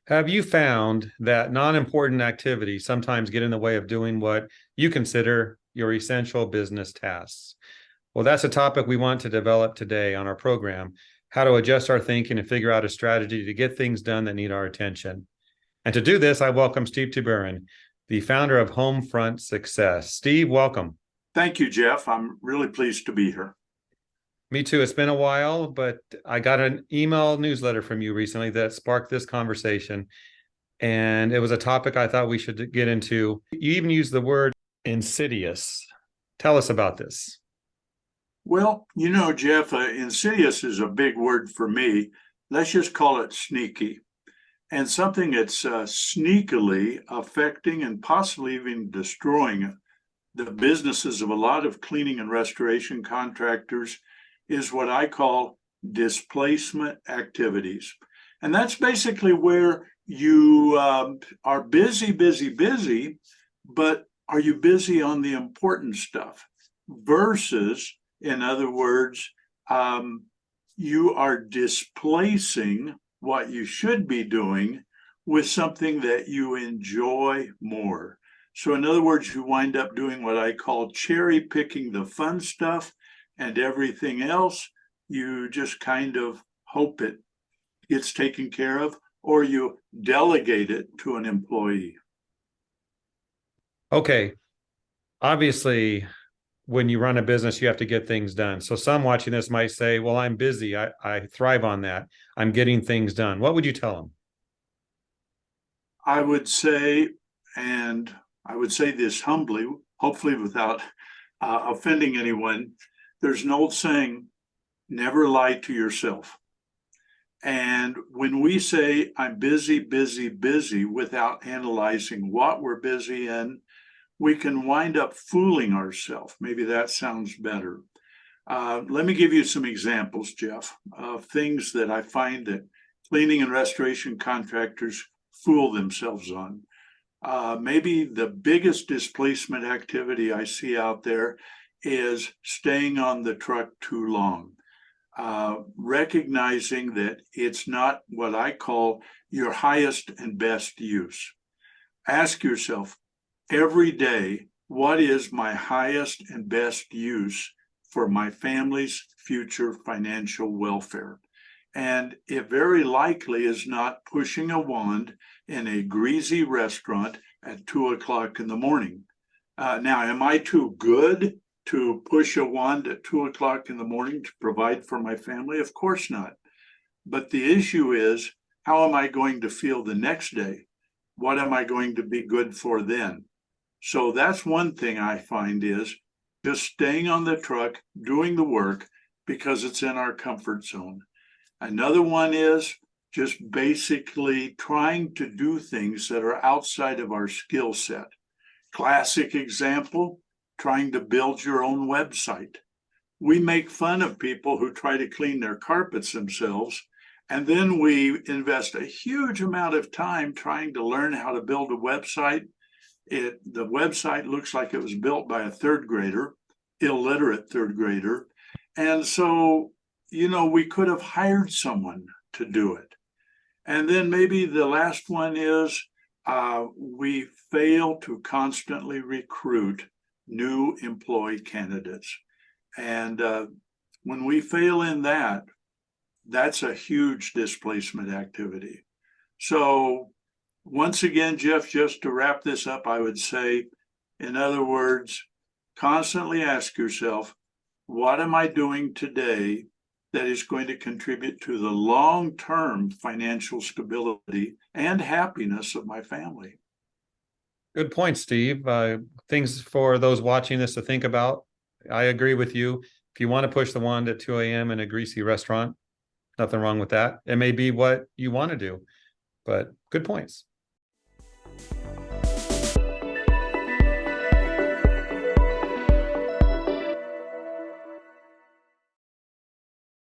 Have you found that non-important activities sometimes get in the way of doing what you consider your essential business tasks? Well, that's a topic we want to develop today on our program, how to adjust our thinking and figure out a strategy to get things done that need our attention. And to do this, I welcome Steve Toburen, the founder of Homefront Success. Steve, welcome. Thank you, Jeff. I'm really pleased to be here. Me too. It's been a while, but I got an email newsletter from you recently that sparked this conversation. And it was a topic I thought we should get into. You even used the word insidious. Tell us about this. Well, Jeff, insidious is a big word for me. Let's just call it sneaky. And something that's sneakily affecting and possibly even destroying the businesses of a lot of cleaning and restoration contractors is what I call displacement activities. And that's basically where you are busy, but are you busy on the important stuff versus, in other words, you are displacing what you should be doing with something that you enjoy more. So in other words, you wind up doing what I call cherry picking the fun stuff, and everything else, you just kind of hope it gets taken care of, or you delegate it to an employee. Okay. Obviously, when you run a business, you have to get things done. So some watching this might say, well, I'm busy. I thrive on that. I'm getting things done. What would you tell them? I would say, and I would say this humbly, hopefully without offending anyone, there's an old saying, never lie to yourself. And when we say I'm busy without analyzing what we're busy in, we can wind up fooling ourselves. Maybe that sounds better. Let me give you some examples, Jeff, of things that I find that cleaning and restoration contractors fool themselves on. Maybe the biggest displacement activity I see out there is staying on the truck too long. Recognizing that it's not what I call your highest and best use. Ask yourself every day, what is my highest and best use for my family's future financial welfare? And it very likely is not pushing a wand in a greasy restaurant at 2 o'clock in the morning. Now, am I too good to push a wand at 2 o'clock in the morning to provide for my family? Of course not. But the issue is, how am I going to feel the next day? What am I going to be good for then? So that's one thing I find is just staying on the truck, doing the work because it's in our comfort zone. Another one is just basically trying to do things that are outside of our skill set. Classic example, trying to build your own website. We make fun of people who try to clean their carpets themselves, and then we invest a huge amount of time trying to learn how to build a website. The website looks like it was built by a third grader, illiterate third grader. And so, we could have hired someone to do it. And then maybe the last one is we fail to constantly recruit new employee candidates. And when we fail in that, that's a huge displacement activity. So once again, Jeff, just to wrap this up, I would say, in other words, constantly ask yourself, what am I doing today that is going to contribute to the long-term financial stability and happiness of my family? Good point, Steve. Things for those watching this to think about. I agree with you. If you want to push the wand at 2 a.m. in a greasy restaurant, nothing wrong with that. It may be what you want to do, but good points.